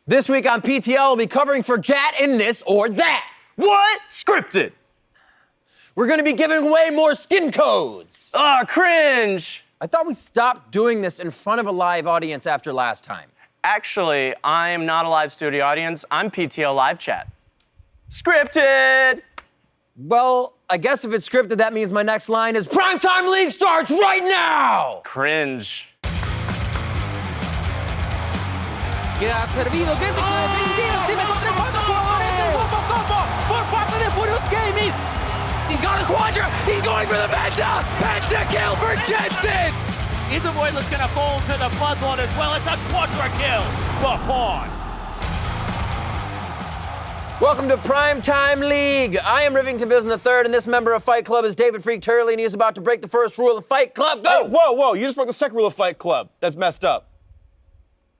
This week on PTL, we'll be covering for Jatt in this or that. What? Scripted. We're gonna be giving away more skin codes. Cringe. I thought we stopped doing this in front of a live audience after last time. Actually, I'm not a live studio audience. I'm PTL live chat. Scripted. Well, I guess if it's scripted, that means my next line is Primetime League starts right now! Cringe. Que ha servido que se defendido, sigue con 4 jugadores del Bombo Combo por parte de Furious Gaming. He's got a quadra. He's going for the Penta. Penta kill for Jensen. Isabuela's gonna fall to the Bloodlord as well. It's a quadra kill for Pawn. Welcome to Primetime League. I am Rivington Bisson III, and this member of Fight Club is David Freak Turley, and he's about to break the first rule of Fight Club. Go! Hey, whoa, you just broke the second rule of Fight Club. That's messed up.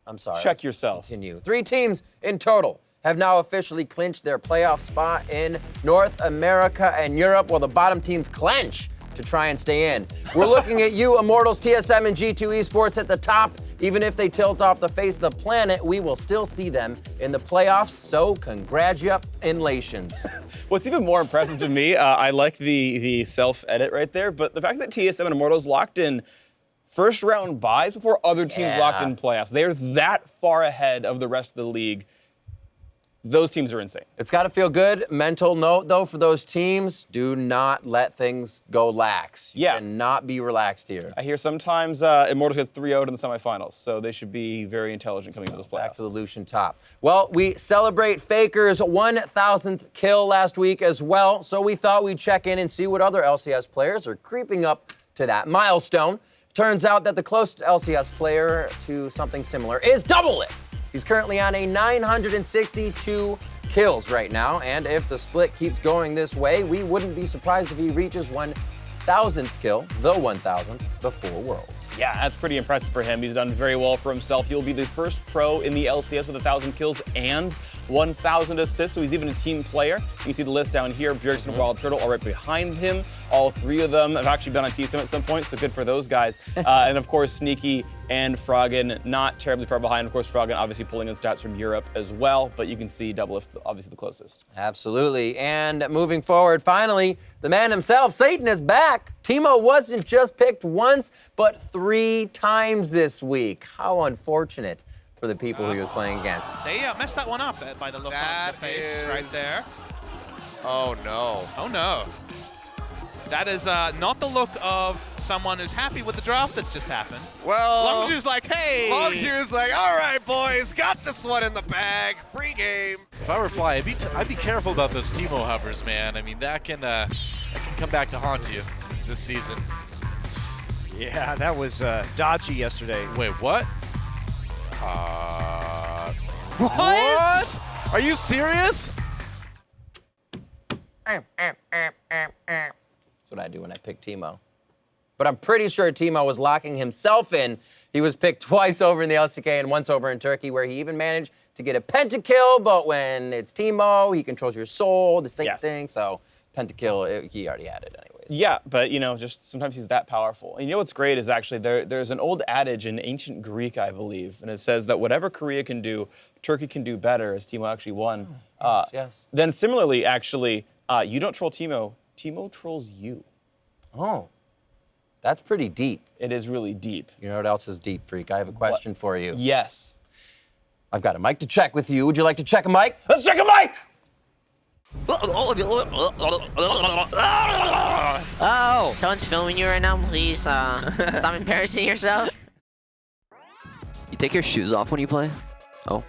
I'm sorry. Check yourself. Continue. 3 teams in total have now officially clinched their playoff spot in North America and Europe, while the bottom teams clench to try and stay in. We're looking at you, Immortals, TSM, and G2 Esports at the top. Even if they tilt off the face of the planet, we will still see them in the playoffs, so congratulations. What's even more impressive to me, I like the self-edit right there, but the fact that TSM and Immortals locked in first round buys before other teams locked in playoffs. They are that far ahead of the rest of the league. Those teams are insane. It's got to feel good. Mental note, though, for those teams, do not let things go lax. You cannot be relaxed here. I hear sometimes Immortals get 3-0'd in the semifinals, so they should be very intelligent coming into those playoffs. Back to the Lucian top. Well, we celebrate Faker's 1,000th kill last week as well, so we thought we'd check in and see what other LCS players are creeping up to that milestone. Turns out that the closest LCS player to something similar is Doublelift. He's currently on a 962 kills right now, and if the split keeps going this way, we wouldn't be surprised if he reaches 1,000th kill, the 1,000th before Worlds. Yeah, that's pretty impressive for him. He's done very well for himself. He'll be the first pro in the LCS with 1,000 kills and 1,000 assists, so he's even a team player. You can see the list down here. Bjergsen and Wild Turtle are right behind him. All 3 of them have actually been on TSM at some point, so good for those guys. And of course, Sneaky and Froggen not terribly far behind. Of course, Froggen obviously pulling in stats from Europe as well, but you can see Doublelift obviously the closest. Absolutely. And moving forward, finally, the man himself, Satan, is back. Teemo wasn't just picked once, but 3 times this week. How unfortunate for the people he was playing against. They messed that one up by the look on the face right there. Oh no. Oh no. That is not the look of someone who's happy with the draft that's just happened. Well, Longshu's like, hey! Longshu's like, all right, boys, got this one in the bag. Free game. If I were Fly, I'd be careful about those Teemo hovers, man. I mean, that can come back to haunt you this season. Yeah, that was dodgy yesterday. Wait, what? What? Are you serious? That's what I do when I pick Teemo. But I'm pretty sure Teemo was locking himself in. He was picked twice over in the LCK and once over in Turkey, where he even managed to get a pentakill, but when it's Teemo, he controls your soul, the same thing, so pentakill, he already had it anyways. Yeah, but just sometimes he's that powerful. And you know what's great is actually there's an old adage in ancient Greek, I believe, and it says that whatever Korea can do, Turkey can do better, as Teemo actually won. Yes. Then similarly, actually, you don't troll Teemo, Teemo trolls you. Oh, that's pretty deep. It is really deep. You know what else is deep, Freak? I have a question for you. Yes. I've got a mic to check with you. Would you like to check a mic? Let's check a mic! Oh! Someone's filming you right now, please stop embarrassing yourself. You take your shoes off when you play? Oh.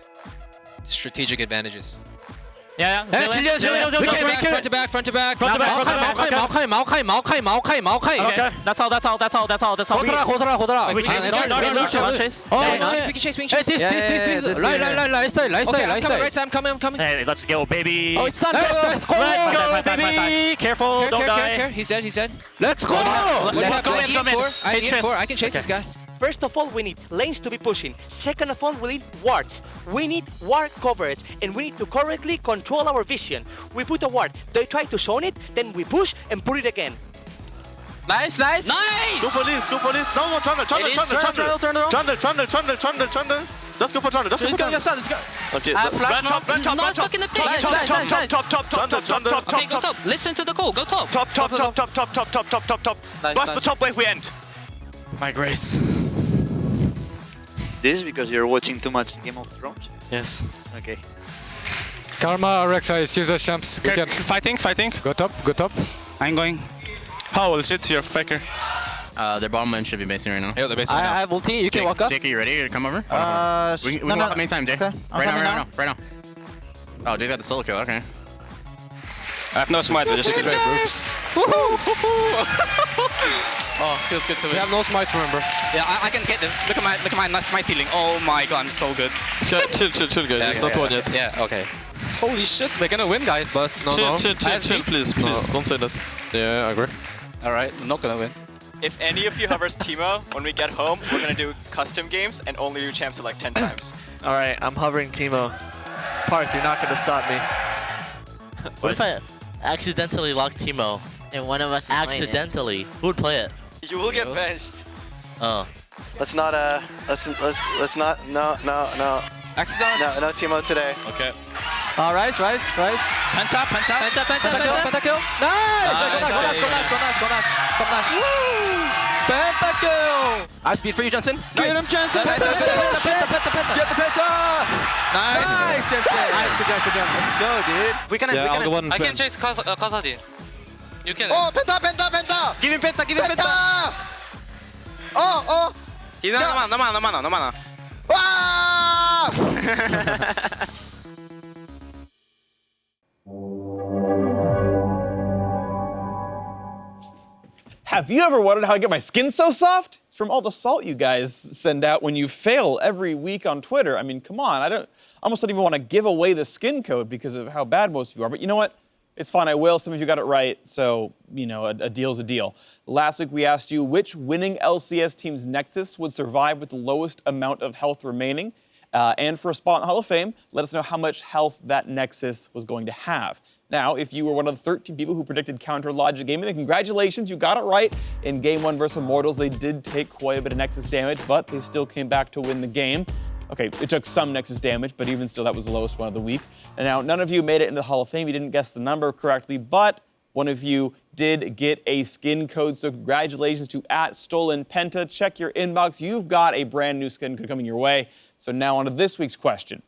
Strategic advantages. Yeah. Front to back. Okay, that's all. 고들아. We can chase. Hey, this. Right, I'm coming. Hey, let's go, baby. Oh, it's not. Let's go, baby. Careful, don't die. He's dead. Let's go. Let's go in. I need 4. I can chase this guy. First of all, we need lanes to be pushing. Second of all, we need wards. We need ward coverage, and we need to correctly control our vision. We put a ward, they try to zone it, then we push and put it again. Nice. Go police. No, jungle. Let's go for John. Let's go for John. Let's go. Okay, Flash run top, run top, No, run stuck top. in the pit. Top, top, top, top, top, top, top, top, top, Okay, go top. Listen to the call. Go top. top, top, top, top, top, top, top, top, top, top. Bust the top wave, we end. My grace. This is because you're watching too much Game of Thrones? Yes. Okay. Karma, Rexa, it's user champs. Okay, fighting. Go top, go top. I'm going. How will sit here, faker? Their bottom lane should be basing right now. Yeah, they're basing right now. I have ulti. You can Jake, walk up. Jake, are you ready to come over? We can no, walk up anytime, Jay. Okay. Right now. Oh, Jay's got the solo kill, okay. I have no smite, I just take great groups. Oh, feels good to We win. have no smite, remember. Yeah, I can get this. Look at my nice stealing. Oh my god, I'm so good. Chill, guys. It's not one yet. Yeah, okay. Holy shit, we're gonna win, guys. But no. Chill, please. Don't say that. Yeah, I agree. Alright, I'm not gonna win. If any of you hovers Teemo, when we get home, we're gonna do custom games and only do champs like 10 times. Alright, I'm hovering Teemo. Park, you're not gonna stop me. What if I accidentally lock Teemo? And one of us accidentally. Who would play it? You will get benched. Oh. Let's not, no. Accident. No Teemo today. Okay. Rise. Penta Pentakill. Nice. Go Nash. Woo! Pentakill. I have speed for you, Jensen. Get him, Jensen. Penta. Get the Penta. Nice, Jensen. Nice, good job. Let's go, dude. We can end. I can chase Kazadi. You can. Oh, Penta! Give him Penta. Oh! No mana. Ah! Have you ever wondered how I get my skin so soft? It's from all the salt you guys send out when you fail every week on Twitter. I mean, come on. I almost don't even want to give away the skin code because of how bad most of you are. But you know what? It's fine, I will. Some of you got it right, so, you know, a deal's a deal. Last week we asked you which winning LCS team's Nexus would survive with the lowest amount of health remaining. And for a spot in the Hall of Fame, let us know how much health that Nexus was going to have. Now, if you were one of the 13 people who predicted Counter Logic Gaming, then congratulations, you got it right. In Game 1 versus Immortals, they did take quite a bit of Nexus damage, but they still came back to win the game. Okay, it took some Nexus damage, but even still, that was the lowest one of the week. And now, none of you made it into the Hall of Fame. You didn't guess the number correctly, but one of you did get a skin code, so congratulations to @StolenPenta. Check your inbox. You've got a brand new skin code coming your way. So now on to this week's question.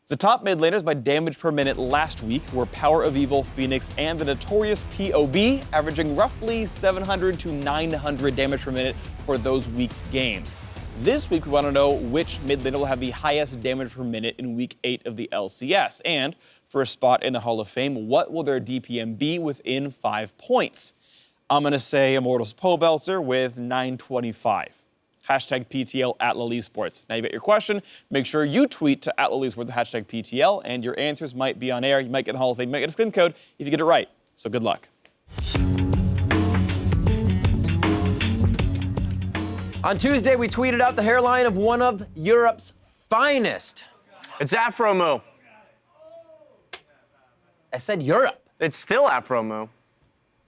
The top mid laners by damage per minute last week were Power of Evil, Phoenix, and the notorious POB, averaging roughly 700 to 900 damage per minute for those week's games. This week, we want to know which mid laner will have the highest damage per minute in week 8 of the LCS. And for a spot in the Hall of Fame, what will their DPM be within 5 points? I'm going to say Immortals Pobelzer with 925. Hashtag PTL @LoleSports. Now you got your question. Make sure you tweet to @LoleSports with the hashtag PTL, and your answers might be on air. You might get the Hall of Fame, you might get a skin code if you get it right. So good luck. On Tuesday, we tweeted out the hairline of one of Europe's finest. It's Afro Mo. I said Europe. It's still Afro Mo.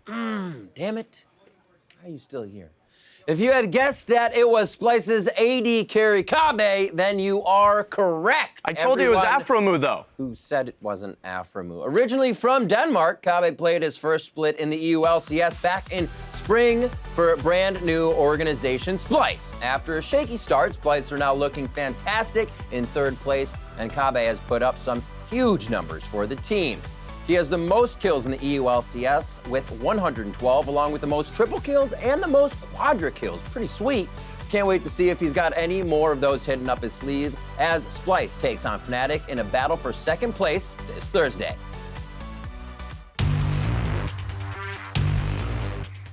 Damn it. Why are you still here? If you had guessed that it was Splice's AD carry Kabe, then you are correct. I told you it was Afromu, though. Who said it wasn't Afromu? Originally from Denmark, Kabe played his first split in the EU LCS back in spring for a brand new organization, Splice. After a shaky start, Splice are now looking fantastic in 3rd place, and Kabe has put up some huge numbers for the team. He has the most kills in the EU LCS with 112, along with the most triple kills and the most quadra kills. Pretty sweet. Can't wait to see if he's got any more of those hidden up his sleeve as Splice takes on Fnatic in a battle for 2nd place this Thursday.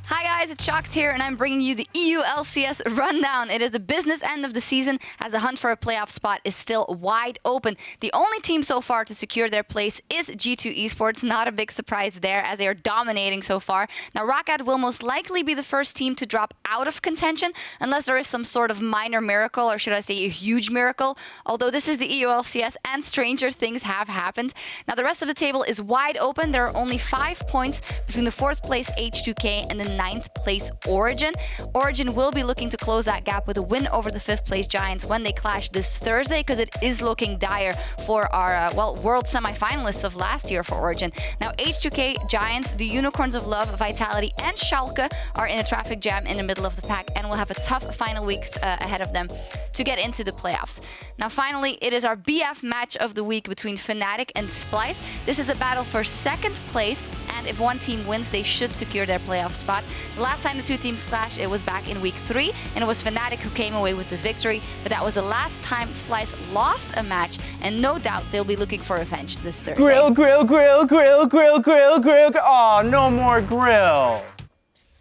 Hi guys, it's Sjokz here, and I'm bringing you the EU LCS rundown. It is the business end of the season as a hunt for a playoff spot is still wide open. The only team so far to secure their place is G2 Esports. Not a big surprise there as they are dominating so far. Now Roccat will most likely be the first team to drop out of contention unless there is some sort of minor miracle, or should I say a huge miracle. Although this is the EU LCS and stranger things have happened. Now the rest of the table is wide open. There are only 5 points between the 4th place H2K and the 9th place Origin. Origin will be looking to close that gap with a win over the 5th place Giants when they clash this Thursday, because it is looking dire for our, world semi-finalists of last year for Origin. Now, H2K, Giants, the Unicorns of Love, Vitality, and Schalke are in a traffic jam in the middle of the pack and will have a tough final weeks ahead of them to get into the playoffs. Now, finally, it is our BF match of the week between Fnatic and Splice. This is a battle for 2nd place, and if one team wins, they should secure their playoff spot. The last time the two teams clashed, it was back in week 3, and it was Fnatic who came away with the victory, but that was the last time Splice lost a match, and no doubt they'll be looking for revenge this Thursday. Grill, grill, grill, grill, grill, grill, grill. Oh, no more grill.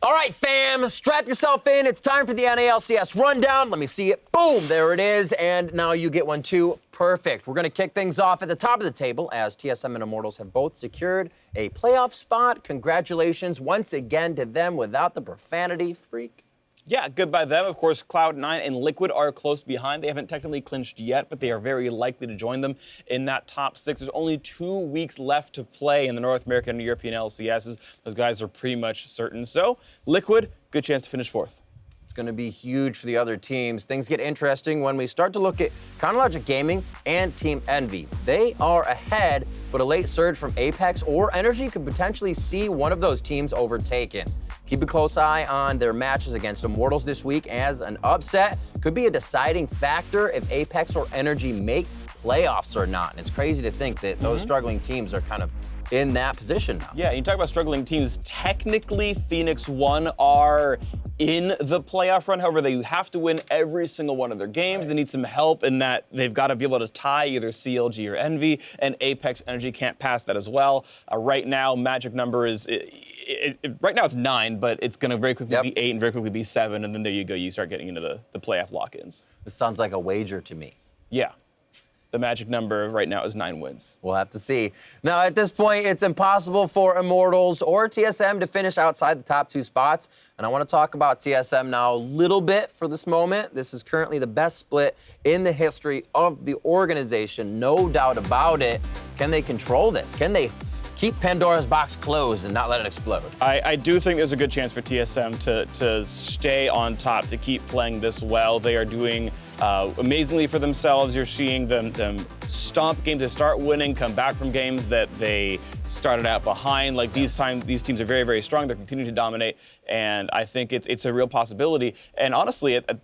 All right, fam, strap yourself in. It's time for the NALCS rundown. Let me see it. Boom, there it is. And now you get one too. Perfect. We're going to kick things off at the top of the table as TSM and Immortals have both secured a playoff spot. Congratulations once again to them without the profanity, freak. Yeah, good by them. Of course, Cloud9 and Liquid are close behind. They haven't technically clinched yet, but they are very likely to join them in that top 6. There's only 2 weeks left to play in the North American and European LCSs. Those guys are pretty much certain. So, Liquid, good chance to finish 4th. It's going to be huge for the other teams. Things get interesting when we start to look at Chronologic Gaming and Team Envy. They are ahead, but a late surge from Apex or Energy could potentially see one of those teams overtaken. Keep a close eye on their matches against Immortals this week, as an upset could be a deciding factor if Apex or Energy make playoffs or not. And it's crazy to think that those struggling teams are kind of in that position now. Yeah, you talk about struggling teams. Technically, Phoenix 1 are in the playoff run. However, they have to win every single one of their games. They need some help in that they've got to be able to tie either CLG or Envy, and Apex Energy can't pass that as well. Right now, magic number is, right now it's 9, but it's going to very quickly be 8 and very quickly be 7, and then there you go. You start getting into the playoff lock-ins. This sounds like a wager to me. Yeah. The magic number right now is 9 wins. We'll have to see. Now, at this point, it's impossible for Immortals or TSM to finish outside the top 2 spots. And I want to talk about TSM now a little bit for this moment. This is currently the best split in the history of the organization, no doubt about it. Can they control this? Can they keep Pandora's box closed and not let it explode? I do think there's a good chance for TSM to stay on top, to keep playing this well. They are doing amazingly for themselves. You're seeing them stomp games, to start winning, come back from games that they started out behind. Like these teams are very, very strong. They're continuing to dominate, and I think it's a real possibility. And honestly, at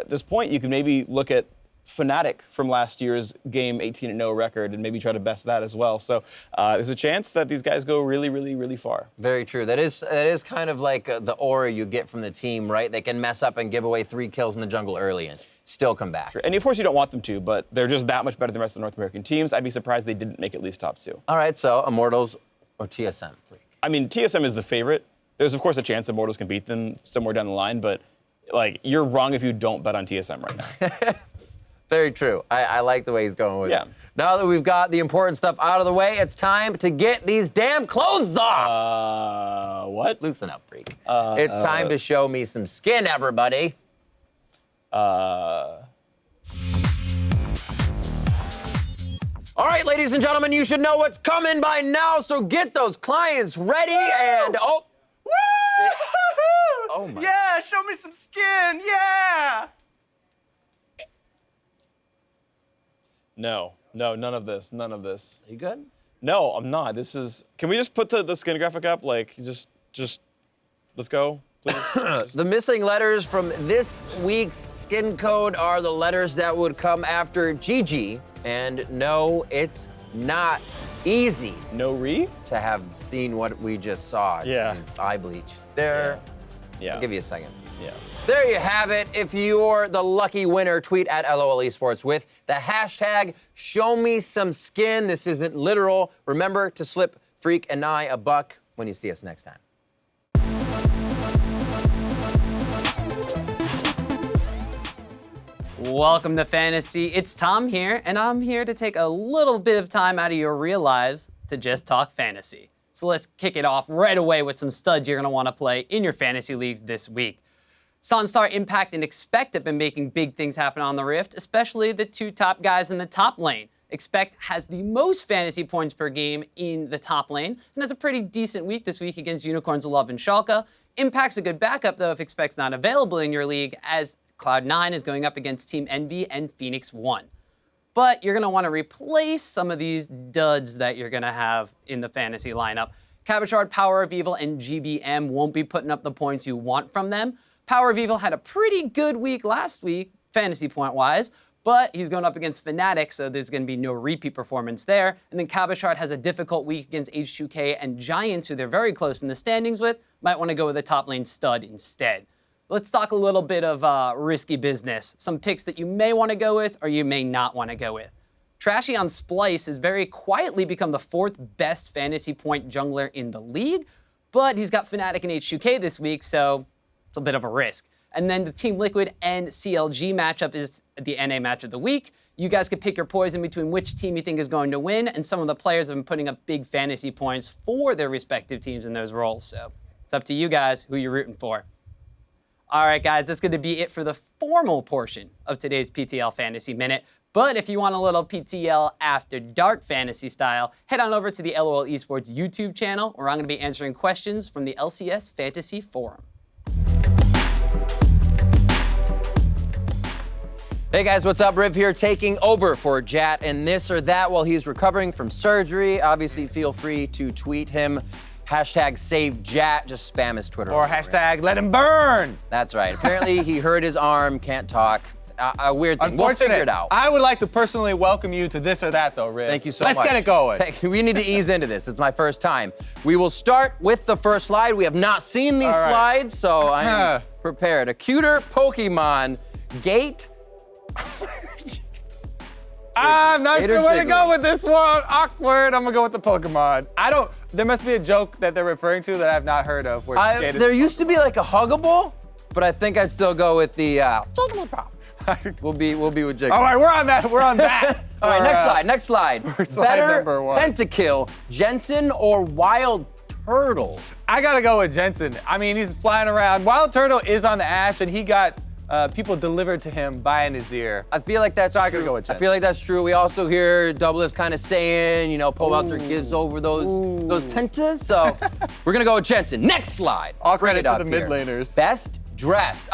this point, you can maybe look at Fnatic from last year's game 18-0 record and maybe try to best that as well. So there's a chance that these guys go really, really, really far. Very true. That is kind of like the aura you get from the team, right? They can mess up and give away 3 kills in the jungle early and still come back. Sure. And of course you don't want them to, but they're just that much better than the rest of the North American teams. I'd be surprised they didn't make at least top 2. All right, so Immortals or TSM? I mean, TSM is the favorite. There's of course a chance Immortals can beat them somewhere down the line, but like you're wrong if you don't bet on TSM right now. Very true. I like the way he's going with it. Now that we've got the important stuff out of the way, it's time to get these damn clothes off. What? Loosen up, freak. It's time to show me some skin, everybody. All right, ladies and gentlemen, you should know what's coming by now, so get those clients ready and oh my. Yeah, show me some skin. Yeah. No, none of this. None of this. Are you good? No, I'm not. This is. Can we just put the skin graphic up? Like, just let's go, please. The missing letters from this week's skin code are the letters that would come after GG. And no, it's not easy. To have seen what we just saw. Yeah. In eye bleach. There. Yeah. I'll give you a second. Yeah. There you have it. If you're the lucky winner, tweet at LOL Esports with the hashtag #ShowMeSomeSkin. This isn't literal. Remember to slip Freak and I a buck when you see us next time. Welcome to Fantasy. It's Tom here, and I'm here to take a little bit of time out of your real lives to just talk fantasy. So let's kick it off right away with some studs you're going to want to play in your fantasy leagues this week. Sunstar, Impact, and Expect have been making big things happen on the Rift, especially the 2 top guys in the top lane. Expect has the most fantasy points per game in the top lane, and has a pretty decent week this week against Unicorns of Love and Schalke. Impact's a good backup, though, if Expect's not available in your league, as Cloud9 is going up against Team Envy and Phoenix 1. But you're going to want to replace some of these duds that you're going to have in the fantasy lineup. Cabochard, Power of Evil, and GBM won't be putting up the points you want from them. Power of Evil had a pretty good week last week, fantasy point-wise, but he's going up against Fnatic, so there's going to be no repeat performance there. And then Cabochard has a difficult week against H2K and Giants, who they're very close in the standings with. Might want to go with a top lane stud instead. Let's talk a little bit of risky business. Some picks that you may want to go with or you may not want to go with. Trashy on Splice has very quietly become the 4th best fantasy point jungler in the league, but he's got Fnatic and H2K this week, so it's a bit of a risk. And then the Team Liquid and CLG matchup is the NA match of the week. You guys can pick your poison between which team you think is going to win, and some of the players have been putting up big fantasy points for their respective teams in those roles, so it's up to you guys who you're rooting for. All right, guys, that's going to be it for the formal portion of today's PTL Fantasy Minute. But if you want a little PTL After Dark fantasy style, head on over to the LOL Esports YouTube channel, where I'm going to be answering questions from the LCS Fantasy Forum. Hey guys, what's up? Riv here, taking over for Jatt and This or That while he's recovering from surgery. Obviously, feel free to tweet him. Hashtag save Jatt, just spam his Twitter. Or hashtag let him burn. That's right. Apparently, he hurt his arm, can't talk. A weird thing. We'll figure it out. I would like to personally welcome you to This or That, though, Riv. Thank you so much. Let's get it going. We need to ease into this. It's my first time. We will start with the first slide. We have not seen these slides, so I am prepared. A cuter Pokemon, Gate. I'm not sure where to go with this one. Awkward. I'm gonna go with the Pokemon. There must be a joke that they're referring to that I've not heard of. There used to be like a Huggable, but I think I'd still go with the We'll be with Jake. All right, we're on that. We're on that. All right, next slide. Better Pentakill, Jensen or Wild Turtle? I gotta go with Jensen. I mean, he's flying around. Wild Turtle is on the Ash, and he got people delivered to him by Nazir. I feel like that's true. I gotta go with Jensen. I feel like that's true. We also hear Doublelift's kind of saying, you know, Pobelter gives over those pentas. So we're gonna go with Jensen. Next slide. All credit to the mid laners. Best dressed.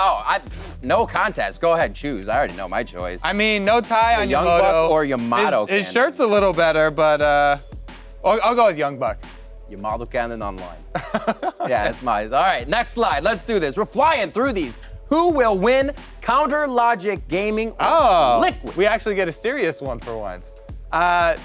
No contest. Go ahead, choose. I already know my choice. I mean, no tie on Young Buck or Yamato. His shirt's a little better, but I'll go with Young Buck. Yamato Cannon Online. Yeah, that's mine. All right, next slide. Let's do this. We're flying through these. Who will win Counter Logic Gaming or Liquid? We actually get a serious one for once.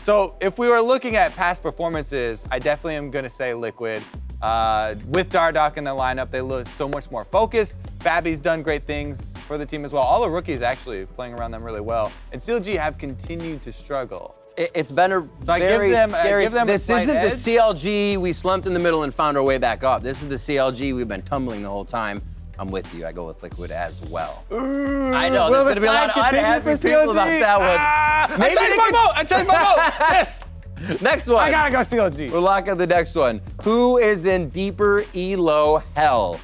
So if we were looking at past performances, I definitely am going to say Liquid. With Dardoch in the lineup, they look so much more focused. Fabby's done great things for the team as well. All the rookies actually playing around them really well. And CLG have continued to struggle. It's been a very scary. This isn't the CLG we slumped in the middle and found our way back up. This is the CLG we've been tumbling the whole time. I'm with you. I go with Liquid as well. I know, there's going to be a lot of unhappy people about that one. Maybe I changed my vote. Yes. Next one. I gotta go CLG. We'll lock up the next one. Who is in deeper elo hell?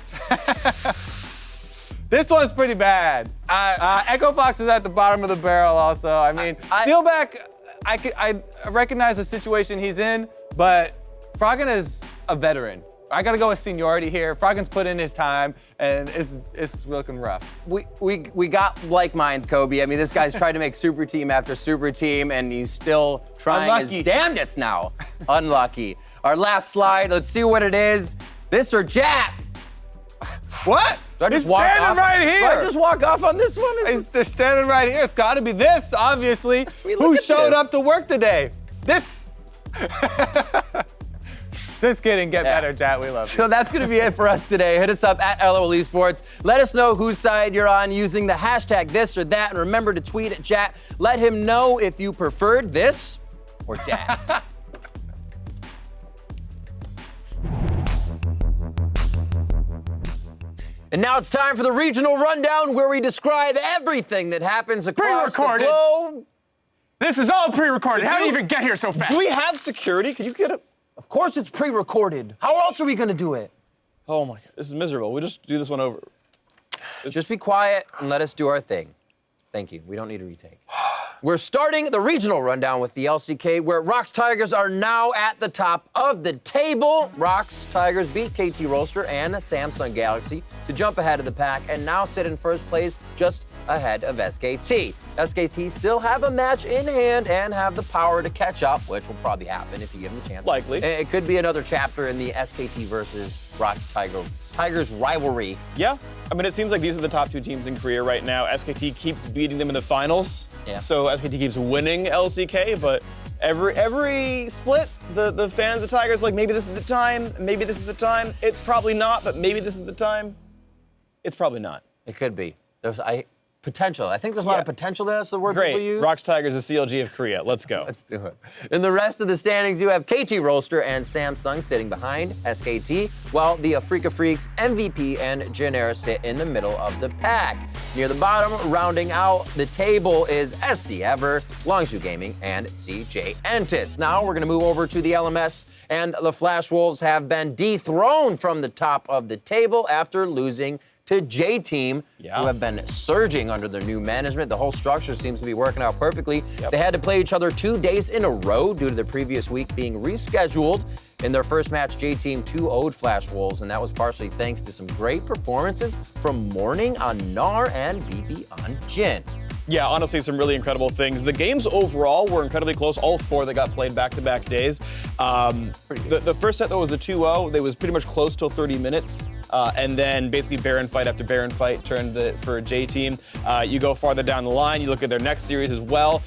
This one's pretty bad. Echo Fox is at the bottom of the barrel also. I mean, Steelback, I recognize the situation he's in, but Froggen is a veteran. I gotta go with seniority here. Froggen's put in his time, and it's looking rough. We got like minds, Kobe. I mean, this guy's tried to make super team after super team, and he's still trying his damnedest now. Unlucky. Our last slide. Let's see what it is. This or Jatt? What? Do I just He's walk standing off? right here. Do I just walk off on this one? They're standing right here. It's got to be this, obviously. Who showed up to work today? This. Just kidding. Get better, Jatt. We love you. So that's going to be it for us today. Hit us up at LOL Esports. Let us know whose side you're on using the hashtag this or that. And remember to tweet at Jatt. Let him know if you preferred this or that. And now it's time for the regional rundown where we describe everything that happens across the globe. This is all pre-recorded. How did you even get here so fast? Do we have security? Can you get it? Of course it's pre-recorded. How else are we going to do it? Oh my God, this is miserable. We just do this one over. Just be quiet and let us do our thing. Thank you. We don't need a retake. We're starting the regional rundown with the LCK, where Rox Tigers are now at the top of the table. Rox Tigers beat KT Rolster and Samsung Galaxy to jump ahead of the pack and now sit in first place just ahead of SKT. SKT still have a match in hand and have the power to catch up, which will probably happen if you give them a chance. Likely. It could be another chapter in the SKT versus Rox Tigers rivalry. Yeah. I mean, it seems like these are the top two teams in Korea right now. SKT keeps beating them in the finals. Yeah. So SKT keeps winning LCK, but every split, the fans of Tigers like, maybe this is the time, maybe this is the time. It's probably not, but maybe this is the time. It's probably not. It could be. Potential. I think there's a lot of potential there. That's the word people use. Rox Tigers, the CLG of Korea. Let's go. Let's do it. In the rest of the standings, you have KT Rolster and Samsung sitting behind SKT, while the Afrika Freaks, MVP, and Genera sit in the middle of the pack. Near the bottom, rounding out the table, is SC Ever, Longshu Gaming, and CJ Entis. Now we're going to move over to the LMS, and the Flash Wolves have been dethroned from the top of the table after losing to J-Team, who have been surging under their new management. The whole structure seems to be working out perfectly. They had to play each other 2 days in a row due to the previous week being rescheduled. In their first match, J-Team 2-0'd Flash Wolves, and that was partially thanks to some great performances from Morning on Gnar and BB on Jin. Yeah, honestly, some really incredible things. The games overall were incredibly close, all four that got played back-to-back days. The first set, though, was a 2-0. They was pretty much close till 30 minutes. And then basically Baron fight after Baron fight turned for J-Team. You go farther down the line, you look at their next series as well.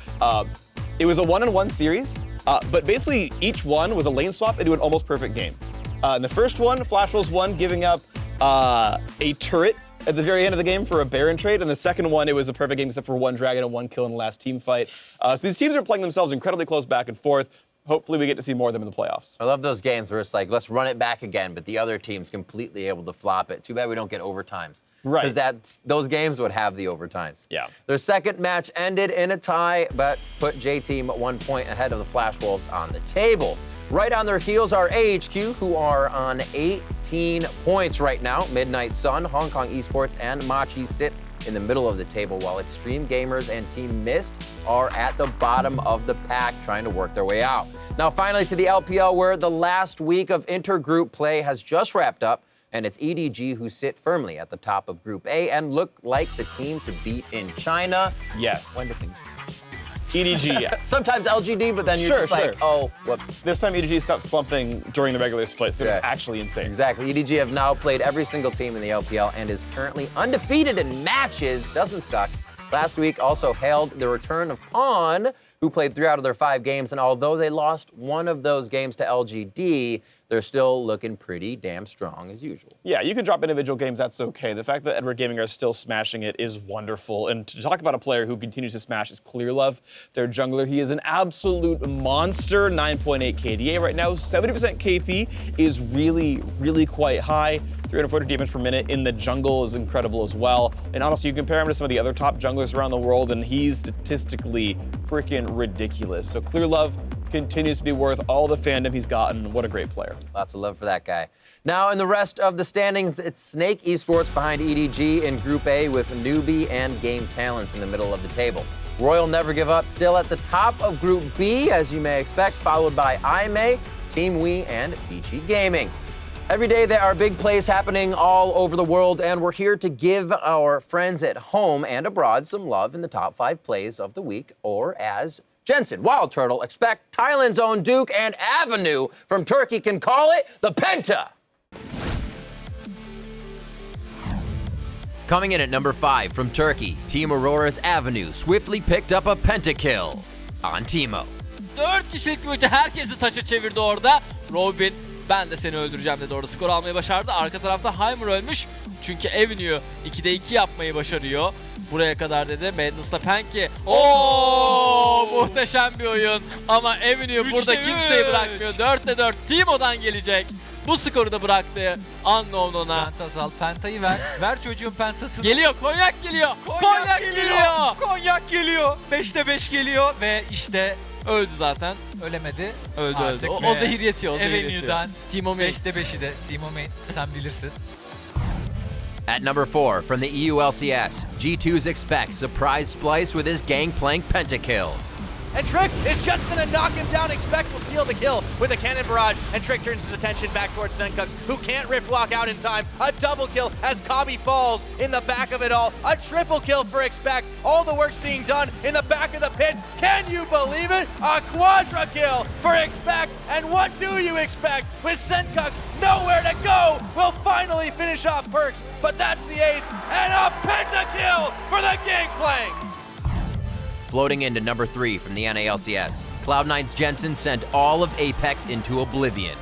It was a 1-on-1 series, but basically each one was a lane swap into an almost perfect game. In the first one, Flash Wolves won, giving up a turret at the very end of the game for a Baron trade. And the second one, it was a perfect game except for one Dragon and one kill in the last team fight. So these teams are playing themselves incredibly close back and forth. Hopefully we get to see more of them in the playoffs. I love those games where it's like, let's run it back again, but the other team's completely able to flop it. Too bad we don't get overtimes. Right. Because those games would have the overtimes. Yeah. Their second match ended in a tie, but put J-Team 1 point ahead of the Flash Wolves on the table. Right on their heels are AHQ, who are on 18 points right now. Midnight Sun, Hong Kong Esports, and Machi sit in the middle of the table, while Extreme Gamers and Team Mist are at the bottom of the pack trying to work their way out. Now finally to the LPL, where the last week of intergroup play has just wrapped up, and it's EDG who sit firmly at the top of Group A and look like the team to beat in China. Yes. When do things EDG, yeah. Sometimes LGD, but then you're just like, oh, whoops. This time EDG stopped slumping during the regular splits. That was actually insane. Exactly. EDG have now played every single team in the LPL and is currently undefeated in matches. Doesn't suck. Last week also hailed the return of Pawn, who played 3 out of their 5 games, and although they lost one of those games to LGD, they're still looking pretty damn strong as usual. Yeah, you can drop individual games, that's okay. The fact that Edward Gaming are still smashing it is wonderful. And to talk about a player who continues to smash is Clearlove, their jungler. He is an absolute monster, 9.8 KDA right now. 70% KP is really, really quite high. 340 damage per minute in the jungle is incredible as well. And honestly, you compare him to some of the other top junglers around the world, and he's statistically freaking ridiculous. So Clearlove continues to be worth all the fandom he's gotten. What a great player. Lots of love for that guy. Now in the rest of the standings, it's Snake Esports behind EDG in Group A with Newbie and Game Talents in the middle of the table. Royal Never Give Up still at the top of Group B, as you may expect, followed by IMEI, Team Wii, and Vici Gaming. Every day there are big plays happening all over the world, and we're here to give our friends at home and abroad some love in the top 5 plays of the week, or as Jensen, Wild Turtle, expect Thailand's own Duke and Avenue from Turkey can call it the Penta. Coming in at number 5 from Turkey, Team Aurora's Avenue swiftly picked up a pentakill on Teemo. 4 kişilik bir ulti herkesi taşa çevirdi orada. Robin, ben de seni öldüreceğim dedi orada. Skor almayı başardı. Arka tarafta Heimer ölmüş. Çünkü Avenue 2'de 2 yapmayı başarıyor. Buraya kadar dedi. Madness'la Penki. Oo, muhteşem bir oyun. Ama Avenue burada kimseyi bırakmıyor. 4'te 4 Teemo'dan gelecek. Bu skoru da bıraktı Unknown'a. Pentasal, Penta'yı ver. Ver çocuğun pentasını. Geliyor, Konyak geliyor. Konyak geliyor. Konyak geliyor. 5'te 5 geliyor ve işte öldü zaten. Ölemedi. Öldü. O zehir yetiyor. Avenue'dan Teemo main. 5'te 5'i de. Teemo main, sen bilirsin. At number 4, from the EU LCS, G2's Expect surprise Splice with his Gangplank pentakill. And Trick is just gonna knock him down. Expect will steal the kill with a cannon barrage, and Trick turns his attention back towards Sjokz, who can't rift walk out in time. A double kill as Kabi falls in the back of it all. A triple kill for Expect. All the work's being done in the back of the pit. Can you believe it? A quadra kill for Expect. And what do you expect? With Sjokz nowhere to go, we'll finally finish off Perks. But that's the ace, and a pentakill for the Gangplank. Floating into number 3 from the NALCS, Cloud9's Jensen sent all of Apex into oblivion.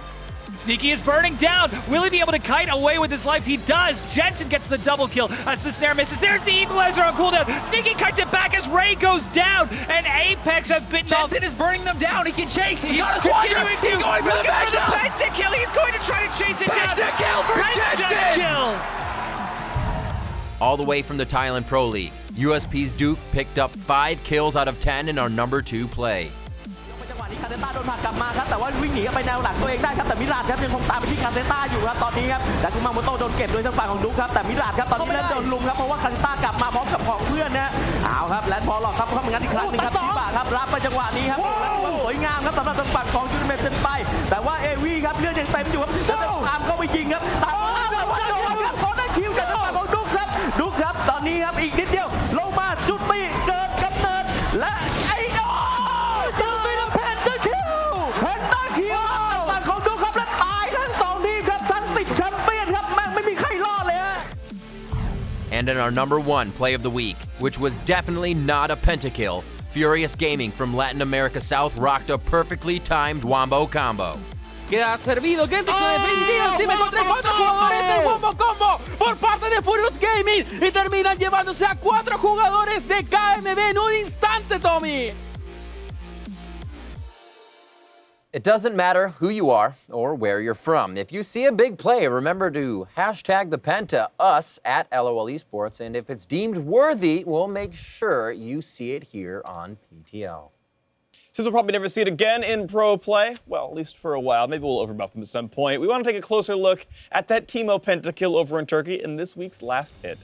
Sneaky is burning down. Will he be able to kite away with his life? He does. Jensen gets the double kill as the snare misses. There's the equalizer on cooldown. Sneaky kites it back as Ray goes down, and Apex have bitten off. Jensen is burning them down. He can chase. He's got a quadra. He's going for the pentakill. He's going to try to chase it down. Pentakill for Jensen. Pentakill. All the way from the Thailand Pro League, USP's Duke picked up 5 kills out of 10 in our number 2 play. คาเซต้าโดนผลักกลับมาครับแต่ว่าวิ่งหนีไปแนวหลังตัวเองได้ครับแต่มิราดครับยังคงตามไปที่คาเซต้าอยู่ครับตอนนี้ครับแต่คุมาโมโตะโดนเก็บโดยทางฝั่งของดุ๊กครับแต่มิราดครับตอนนี้เริ่มโดนลุมครับเพราะว่าคาเซต้ากลับมาพร้อมกับของเพื่อนนะเอาครับแลนด์พอลล็อกครับเข้ามางัดอีกครั้งนึงครับทีบาครับรับไปจังหวะนี้ครับสวยงามครับสำหรับทางฝั่งของจูเนเมตเป็นไปแต่ว่าเอวีครับเลือดยังเต็มอยู่ครับแล้วตามเข้าไปยิงครับตามเข้าไปว่าโดนครับพอได้คิวจากทางฝั่งของดุ๊กครับตอนนี้ครับอีกนิดเดียวลงมาจุดตีเกิดกำเนิดและไอ้โอ้จุดตีแล้วแพนจะคิวฝั่งของดุ๊กครับและตายทั้ง2ทีมครับทั้ง10แชมเปี้ยนครับแม่งไม่มีใครรอดเลยฮะ And in our number 1 play of the week, which was definitely not a pentakill, Furious Gaming from Latin America South rocked a perfectly timed wombo combo. Queda servido, que antes definitivo, encima con 3-4 jugadores del Wombo Combo por parte de Furious Gaming y terminan llevándose a 4 jugadores de KMB en un instante, Tommy. It doesn't matter who you are or where you're from. If you see a big play, remember to hashtag the Penta, us, at LOL Esports, and if it's deemed worthy, we'll make sure you see it here on PTL. Since we'll probably never see it again in pro play, well, at least for a while, maybe we'll overbuff him at some point, we want to take a closer look at that Teemo pentakill over in Turkey in this week's last hit.